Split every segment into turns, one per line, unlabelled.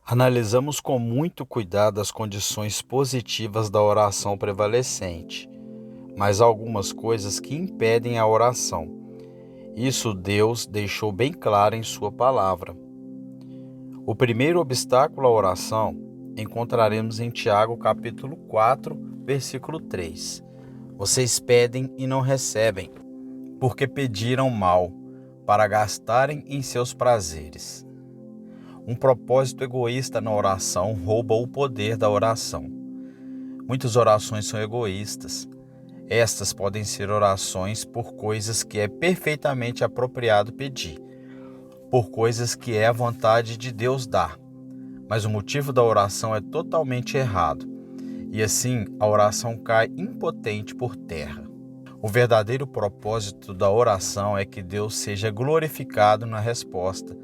Analisamos com muito cuidado as condições positivas da oração prevalecente, mas há algumas coisas que impedem a oração. Isso Deus deixou bem claro em Sua palavra. O primeiro obstáculo à oração encontraremos em Tiago capítulo 4, versículo 3. Vocês pedem e não recebem, porque pediram mal, para gastarem em seus prazeres. Um propósito egoísta na oração rouba o poder da oração. Muitas orações são egoístas. Estas podem ser orações por coisas que é perfeitamente apropriado pedir, por coisas que é a vontade de Deus dar. Mas o motivo da oração é totalmente errado, e assim a oração cai impotente por terra. O verdadeiro propósito da oração é que Deus seja glorificado na resposta.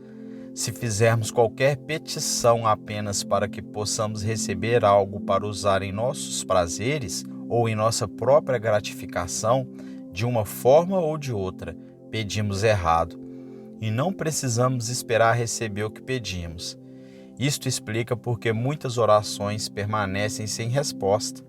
Se fizermos qualquer petição apenas para que possamos receber algo para usar em nossos prazeres ou em nossa própria gratificação, de uma forma ou de outra, pedimos errado e não precisamos esperar receber o que pedimos. Isto explica porque muitas orações permanecem sem resposta.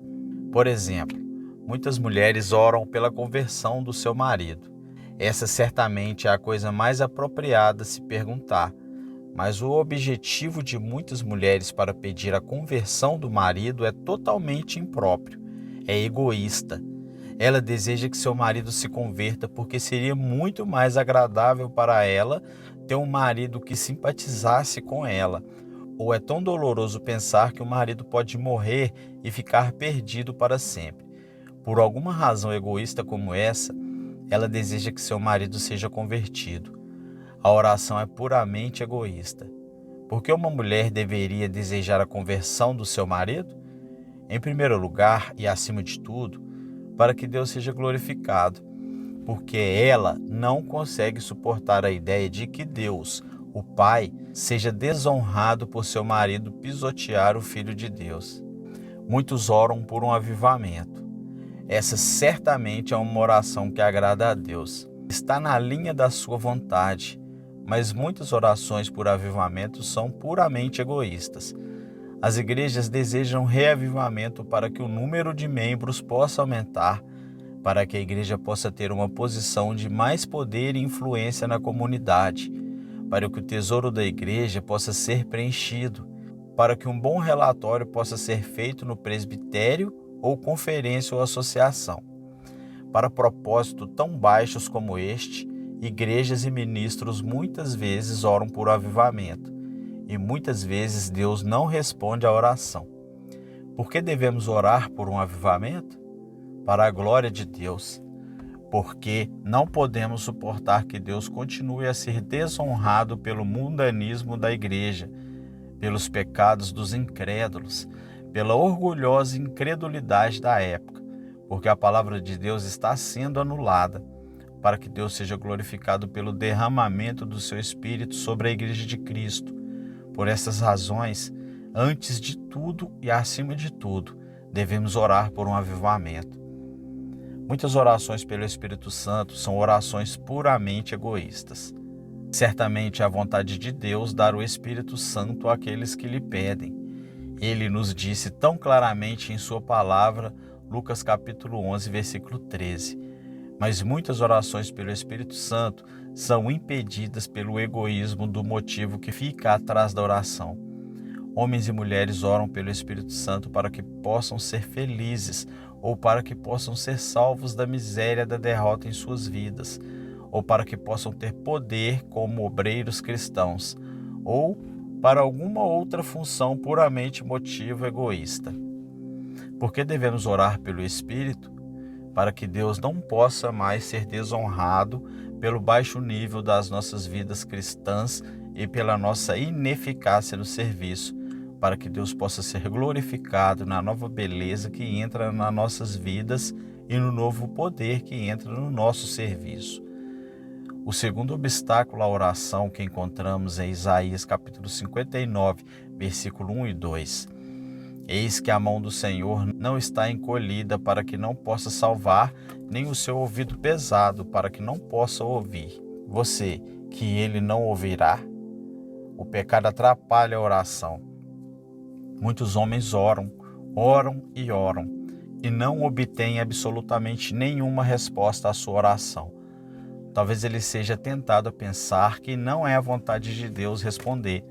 Por exemplo, muitas mulheres oram pela conversão do seu marido. Essa certamente é a coisa mais apropriada a se perguntar. Mas o objetivo de muitas mulheres para pedir a conversão do marido é totalmente impróprio, é egoísta. Ela deseja que seu marido se converta porque seria muito mais agradável para ela ter um marido que simpatizasse com ela. Ou é tão doloroso pensar que o marido pode morrer e ficar perdido para sempre. Por alguma razão egoísta como essa, ela deseja que seu marido seja convertido. A oração é puramente egoísta. Por que uma mulher deveria desejar a conversão do seu marido? Em primeiro lugar e acima de tudo, para que Deus seja glorificado, porque ela não consegue suportar a ideia de que Deus, o Pai, seja desonrado por seu marido pisotear o Filho de Deus. Muitos oram por um avivamento. Essa certamente é uma oração que agrada a Deus. Está na linha da sua vontade. Mas muitas orações por avivamento são puramente egoístas. As igrejas desejam reavivamento para que o número de membros possa aumentar, para que a igreja possa ter uma posição de mais poder e influência na comunidade, para que o tesouro da igreja possa ser preenchido, para que um bom relatório possa ser feito no presbitério ou conferência ou associação. Para propósitos tão baixos como este, igrejas e ministros muitas vezes oram por avivamento e muitas vezes Deus não responde à oração. Por que devemos orar por um avivamento? Para a glória de Deus, porque não podemos suportar que Deus continue a ser desonrado pelo mundanismo da igreja, pelos pecados dos incrédulos, pela orgulhosa incredulidade da época, porque a palavra de Deus está sendo anulada, para que Deus seja glorificado pelo derramamento do seu Espírito sobre a Igreja de Cristo. Por essas razões, antes de tudo e acima de tudo, devemos orar por um avivamento. Muitas orações pelo Espírito Santo são orações puramente egoístas. Certamente é a vontade de Deus dar o Espírito Santo àqueles que lhe pedem. Ele nos disse tão claramente em sua palavra, Lucas capítulo 11, versículo 13. Mas muitas orações pelo Espírito Santo são impedidas pelo egoísmo do motivo que fica atrás da oração. Homens e mulheres oram pelo Espírito Santo para que possam ser felizes ou para que possam ser salvos da miséria da derrota em suas vidas, ou para que possam ter poder como obreiros cristãos, ou para alguma outra função puramente motivo egoísta. Por que devemos orar pelo Espírito? Para que Deus não possa mais ser desonrado pelo baixo nível das nossas vidas cristãs e pela nossa ineficácia no serviço, para que Deus possa ser glorificado na nova beleza que entra nas nossas vidas e no novo poder que entra no nosso serviço. O segundo obstáculo à oração que encontramos em Isaías capítulo 59, versículo 1 e 2. Eis que a mão do Senhor não está encolhida para que não possa salvar, nem o seu ouvido pesado para que não possa ouvir. Você, que ele não ouvirá? O pecado atrapalha a oração. Muitos homens oram, oram e não obtêm absolutamente nenhuma resposta à sua oração. Talvez ele seja tentado a pensar que não é a vontade de Deus responder,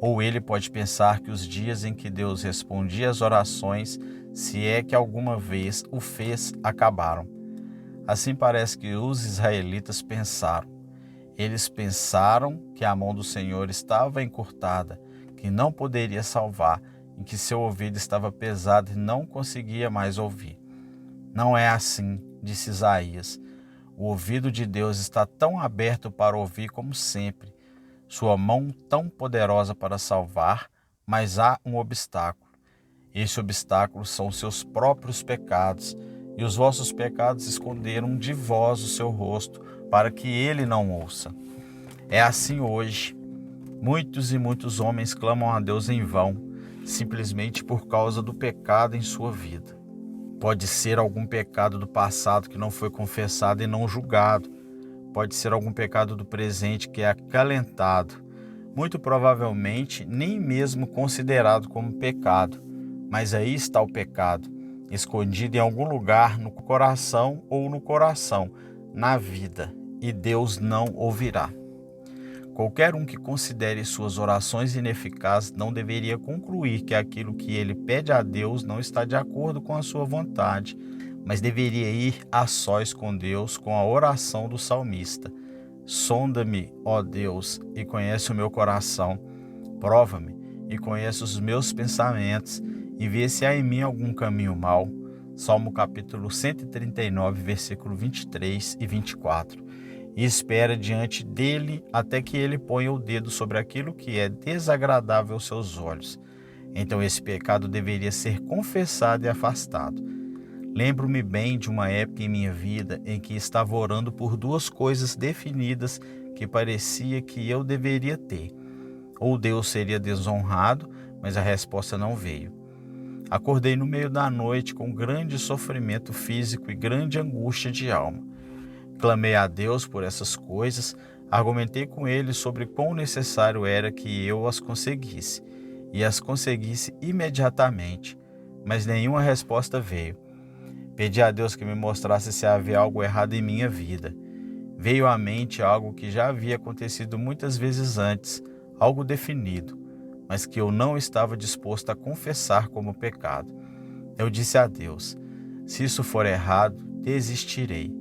ou ele pode pensar que os dias em que Deus respondia às orações, se é que alguma vez o fez, acabaram. Assim parece que os israelitas pensaram. Eles pensaram que a mão do Senhor estava encurtada, que não poderia salvar, em que seu ouvido estava pesado e não conseguia mais ouvir. Não é assim, disse Isaías. O ouvido de Deus está tão aberto para ouvir como sempre, sua mão tão poderosa para salvar, mas há um obstáculo. Esse obstáculo são seus próprios pecados, e os vossos pecados esconderam de vós o seu rosto, para que ele não ouça. É assim hoje. Muitos e muitos homens clamam a Deus em vão, simplesmente por causa do pecado em sua vida. Pode ser algum pecado do passado que não foi confessado e não julgado. Pode ser algum pecado do presente que é acalentado. Muito provavelmente nem mesmo considerado como pecado. Mas aí está o pecado, escondido em algum lugar no coração ou no coração, na vida, e Deus não ouvirá. Qualquer um que considere suas orações ineficazes não deveria concluir que aquilo que ele pede a Deus não está de acordo com a sua vontade, mas deveria ir a sós com Deus com a oração do salmista. Sonda-me, ó Deus, e conhece o meu coração. Prova-me e conhece os meus pensamentos e vê se há em mim algum caminho mau. Salmo capítulo 139, versículo 23 e 24. E espera diante dele até que ele ponha o dedo sobre aquilo que é desagradável aos seus olhos. Então esse pecado deveria ser confessado e afastado. Lembro-me bem de uma época em minha vida em que estava orando por duas coisas definidas que parecia que eu deveria ter. Ou Deus seria desonrado, mas a resposta não veio. Acordei no meio da noite com grande sofrimento físico e grande angústia de alma. Clamei a Deus por essas coisas, argumentei com Ele sobre quão necessário era que eu as conseguisse, e as conseguisse imediatamente, mas nenhuma resposta veio. Pedi a Deus que me mostrasse se havia algo errado em minha vida. Veio à mente algo que já havia acontecido muitas vezes antes, algo definido, mas que eu não estava disposto a confessar como pecado. Eu disse a Deus: se isso for errado, desistirei.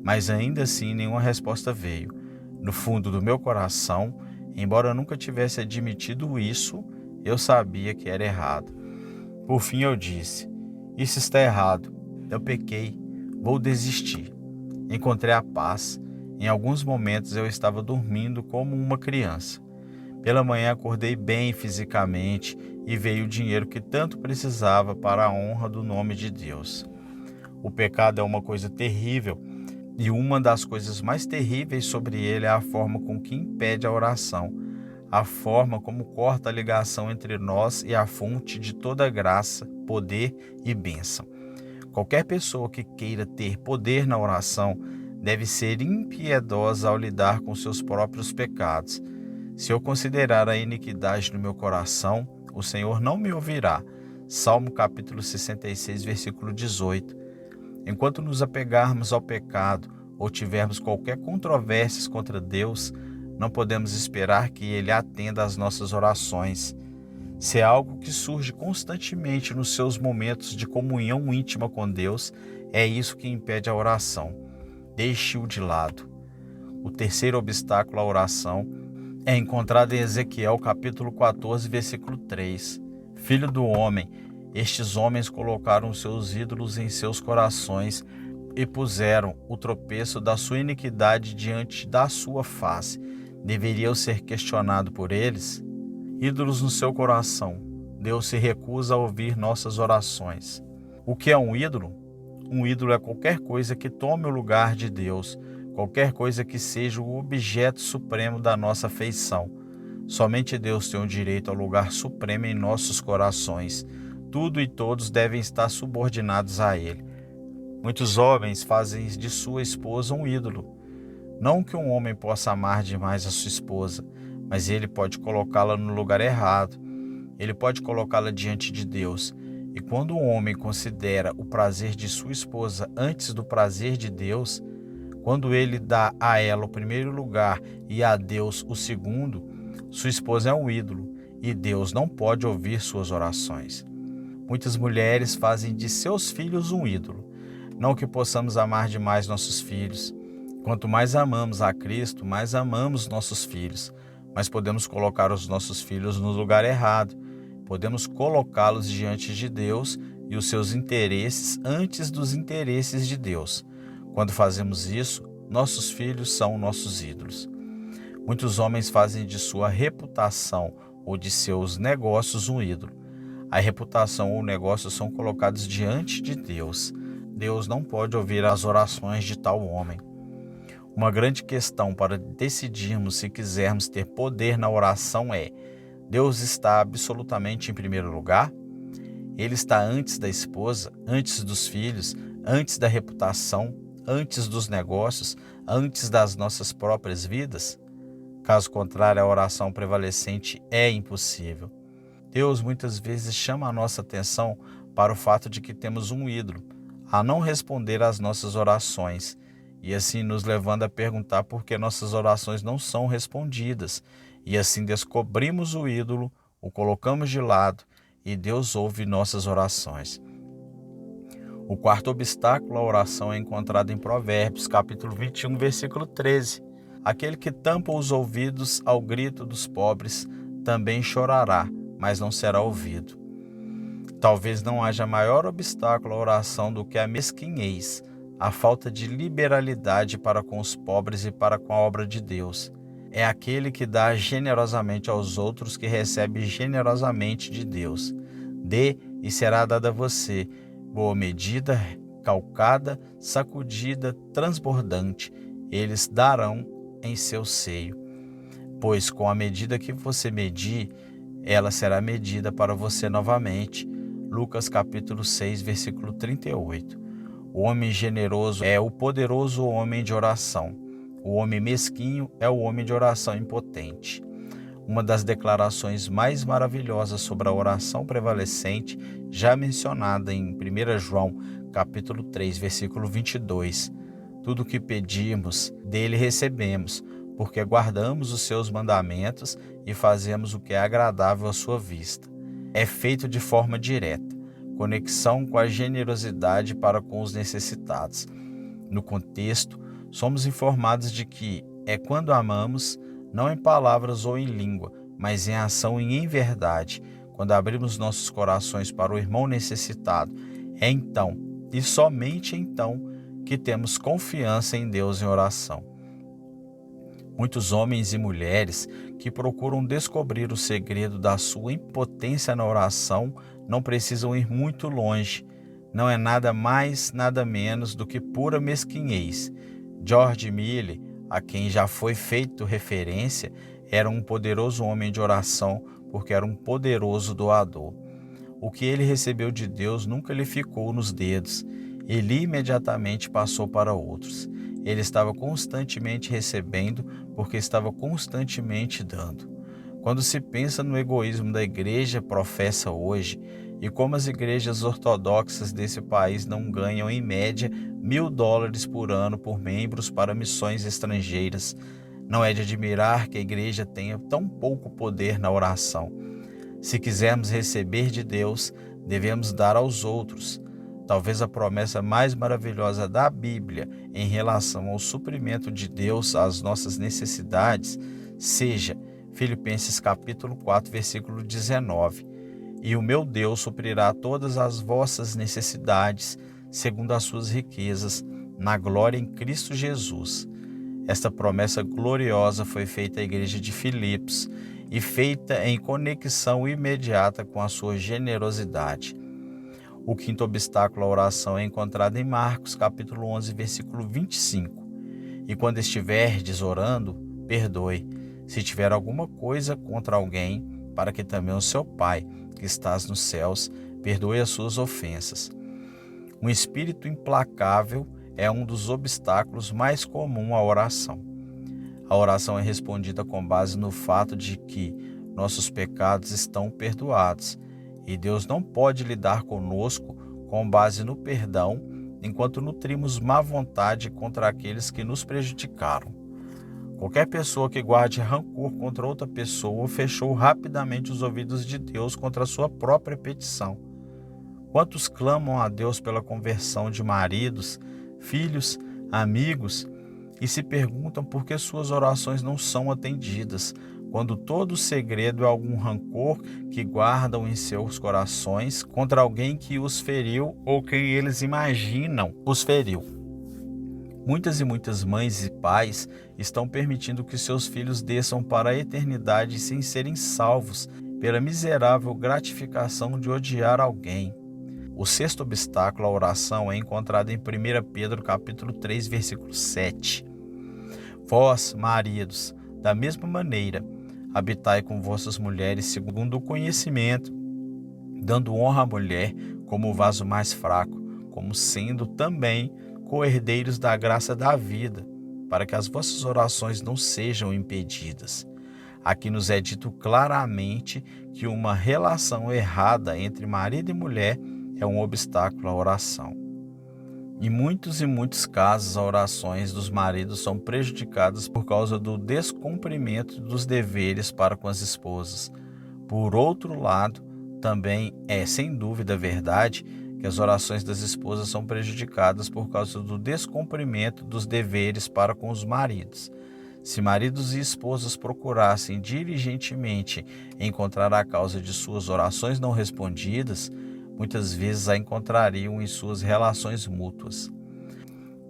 Mas ainda assim nenhuma resposta veio. No fundo do meu coração, embora eu nunca tivesse admitido isso, eu sabia que era errado. Por fim eu disse: isso está errado, eu pequei, vou desistir. Encontrei a paz. Em alguns momentos eu estava dormindo como uma criança. Pela manhã acordei bem fisicamente e veio o dinheiro que tanto precisava para a honra do nome de Deus. O pecado é uma coisa terrível. E uma das coisas mais terríveis sobre ele é a forma com que impede a oração, a forma como corta a ligação entre nós e a fonte de toda graça, poder e bênção. Qualquer pessoa que queira ter poder na oração deve ser impiedosa ao lidar com seus próprios pecados. Se eu considerar a iniquidade no meu coração, o Senhor não me ouvirá. Salmo capítulo 66, versículo 18. Enquanto nos apegarmos ao pecado ou tivermos qualquer controvérsia contra Deus, não podemos esperar que Ele atenda às nossas orações. Se é algo que surge constantemente nos seus momentos de comunhão íntima com Deus, é isso que impede a oração. Deixe-o de lado. O terceiro obstáculo à oração é encontrado em Ezequiel capítulo 14, versículo 3. Filho do homem, estes homens colocaram seus ídolos em seus corações e puseram o tropeço da sua iniquidade diante da sua face. Deveria eu ser questionado por eles? Ídolos no seu coração. Deus se recusa a ouvir nossas orações. O que é um ídolo? Um ídolo é qualquer coisa que tome o lugar de Deus, qualquer coisa que seja o objeto supremo da nossa afeição. Somente Deus tem o direito ao lugar supremo em nossos corações. Tudo e todos devem estar subordinados a Ele. Muitos homens fazem de sua esposa um ídolo. Não que um homem possa amar demais a sua esposa, mas ele pode colocá-la no lugar errado. ele pode colocá-la diante de Deus. E quando o homem considera o prazer de sua esposa antes do prazer de Deus, quando ele dá a ela o primeiro lugar e a Deus o segundo, sua esposa é um ídolo e Deus não pode ouvir suas orações. Muitas mulheres fazem de seus filhos um ídolo. Não que possamos amar demais nossos filhos. Quanto mais amamos a Cristo, mais amamos nossos filhos. Mas podemos colocar os nossos filhos no lugar errado. Podemos colocá-los diante de Deus e os seus interesses antes dos interesses de Deus. Quando fazemos isso, nossos filhos são nossos ídolos. Muitos homens fazem de sua reputação ou de seus negócios um ídolo. A reputação ou o negócio são colocados diante de Deus. Deus não pode ouvir as orações de tal homem. Uma grande questão para decidirmos se quisermos ter poder na oração é: Deus está absolutamente em primeiro lugar? Ele está antes da esposa, antes dos filhos, antes da reputação, antes dos negócios, antes das nossas próprias vidas? Caso contrário, a oração prevalecente é impossível. Deus muitas vezes chama a nossa atenção para o fato de que temos um ídolo, a não responder às nossas orações, e assim nos levando a perguntar por que nossas orações não são respondidas, e assim descobrimos o ídolo, o colocamos de lado, e Deus ouve nossas orações. O quarto obstáculo à oração é encontrado em Provérbios, capítulo 21, versículo 13. Aquele que tampa os ouvidos ao grito dos pobres também chorará, mas não será ouvido. Talvez não haja maior obstáculo à oração do que a mesquinhez, a falta de liberalidade para com os pobres e para com a obra de Deus. É aquele que dá generosamente aos outros que recebe generosamente de Deus. Dê e será dada a você, boa medida, calcada, sacudida, transbordante. Eles darão em seu seio. Pois com a medida que você medir, ela será medida para você novamente. Lucas capítulo 6, versículo 38. O homem generoso é o poderoso homem de oração. O homem mesquinho é o homem de oração impotente. Uma das declarações mais maravilhosas sobre a oração prevalecente, já mencionada em 1 João capítulo 3, versículo 22. Tudo o que pedimos, dele recebemos, porque guardamos os seus mandamentos e fazemos o que é agradável à sua vista. É feito de forma direta, conexão com a generosidade para com os necessitados. No contexto, somos informados de que é quando amamos, não em palavras ou em língua, mas em ação e em verdade, quando abrimos nossos corações para o irmão necessitado. É então, e somente então, que temos confiança em Deus em oração. Muitos homens e mulheres que procuram descobrir o segredo da sua impotência na oração não precisam ir muito longe. Não é nada mais, nada menos do que pura mesquinhez. George Miller, a quem já foi feito referência, era um poderoso homem de oração porque era um poderoso doador. O que ele recebeu de Deus nunca lhe ficou nos dedos. Ele imediatamente passou para outros. Ele estava constantemente recebendo porque estava constantemente dando. Quando se pensa no egoísmo da igreja professa hoje e como as igrejas ortodoxas desse país não ganham em média $1.000 por ano por membros para missões estrangeiras, não é de admirar que a igreja tenha tão pouco poder na oração. Se quisermos receber de Deus, devemos dar aos outros. Talvez a promessa mais maravilhosa da Bíblia em relação ao suprimento de Deus às nossas necessidades seja Filipenses capítulo 4, versículo 19. E o meu Deus suprirá todas as vossas necessidades, segundo as suas riquezas, na glória em Cristo Jesus. Esta promessa gloriosa foi feita à igreja de Filipos e feita em conexão imediata com a sua generosidade. O quinto obstáculo à oração é encontrado em Marcos, capítulo 11, versículo 25. E quando estiverdes orando, perdoe, se tiver alguma coisa contra alguém, para que também o seu Pai, que estás nos céus, perdoe as suas ofensas. Um espírito implacável é um dos obstáculos mais comuns à oração. A oração é respondida com base no fato de que nossos pecados estão perdoados. E Deus não pode lidar conosco com base no perdão, enquanto nutrimos má vontade contra aqueles que nos prejudicaram. Qualquer pessoa que guarde rancor contra outra pessoa fechou rapidamente os ouvidos de Deus contra a sua própria petição. Quantos clamam a Deus pela conversão de maridos, filhos, amigos e se perguntam por que suas orações não são atendidas, quando todo o segredo é algum rancor que guardam em seus corações contra alguém que os feriu ou quem eles imaginam os feriu. Muitas e muitas mães e pais estão permitindo que seus filhos desçam para a eternidade sem serem salvos pela miserável gratificação de odiar alguém. O sexto obstáculo à oração é encontrado em 1 Pedro capítulo 3, versículo 7. Vós, maridos, da mesma maneira, habitai com vossas mulheres segundo o conhecimento, dando honra à mulher como o vaso mais fraco, como sendo também co-herdeiros da graça da vida, para que as vossas orações não sejam impedidas. Aqui nos é dito claramente que uma relação errada entre marido e mulher é um obstáculo à oração. Em muitos casos, as orações dos maridos são prejudicadas por causa do descumprimento dos deveres para com as esposas. Por outro lado, também é sem dúvida verdade que as orações das esposas são prejudicadas por causa do descumprimento dos deveres para com os maridos. Se maridos e esposas procurassem diligentemente encontrar a causa de suas orações não respondidas, muitas vezes a encontrariam em suas relações mútuas.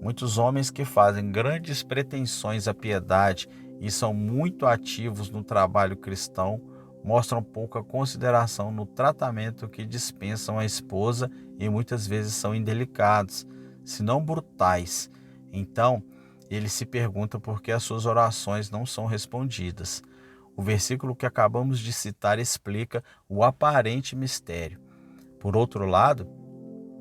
Muitos homens que fazem grandes pretensões à piedade e são muito ativos no trabalho cristão mostram pouca consideração no tratamento que dispensam à esposa e muitas vezes são indelicados, se não brutais. Então, ele se pergunta por que as suas orações não são respondidas. O versículo que acabamos de citar explica o aparente mistério. Por outro lado,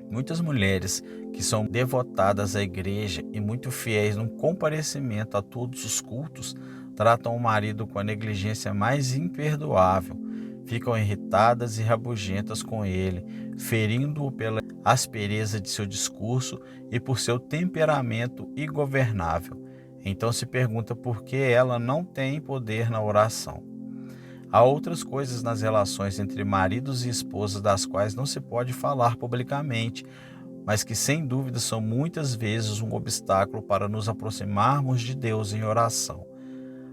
muitas mulheres que são devotadas à igreja e muito fiéis no comparecimento a todos os cultos tratam o marido com a negligência mais imperdoável, ficam irritadas e rabugentas com ele, ferindo-o pela aspereza de seu discurso e por seu temperamento ingovernável. Então se pergunta por que ela não tem poder na oração. Há outras coisas nas relações entre maridos e esposas das quais não se pode falar publicamente, mas que sem dúvida são muitas vezes um obstáculo para nos aproximarmos de Deus em oração.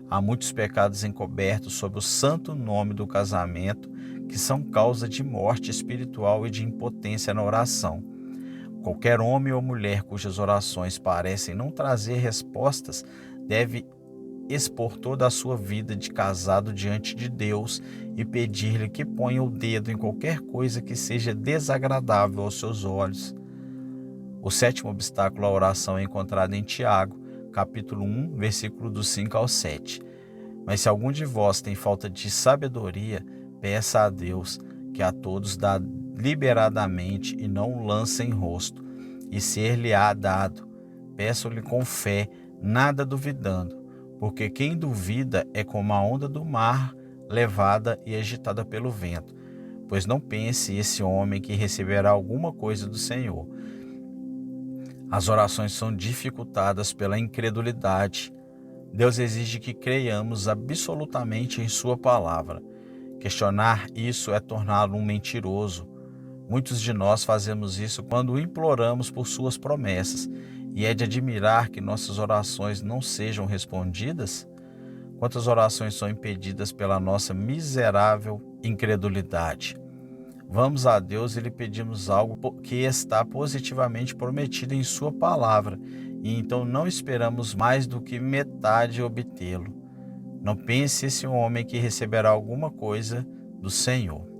Há muitos pecados encobertos sob o santo nome do casamento que são causa de morte espiritual e de impotência na oração. Qualquer homem ou mulher cujas orações parecem não trazer respostas deve expor toda a sua vida de casado diante de Deus e pedir-lhe que ponha o dedo em qualquer coisa que seja desagradável aos seus olhos. O sétimo obstáculo à oração é encontrado em Tiago, capítulo 1, versículo do 5 ao 7. Mas se algum de vós tem falta de sabedoria, peça a Deus, que a todos dá liberadamente e não lança em rosto, e ser-lhe-á dado. Peço-lhe com fé, nada duvidando, porque quem duvida é como a onda do mar, levada e agitada pelo vento. Pois não pense esse homem que receberá alguma coisa do Senhor. As orações são dificultadas pela incredulidade. Deus exige que creiamos absolutamente em sua palavra. Questionar isso é torná-lo um mentiroso. Muitos de nós fazemos isso quando imploramos por suas promessas, e é de admirar que nossas orações não sejam respondidas. Quantas orações são impedidas pela nossa miserável incredulidade? Vamos a Deus e lhe pedimos algo que está positivamente prometido em sua palavra, e então não esperamos mais do que metade obtê-lo. Não pense esse homem que receberá alguma coisa do Senhor.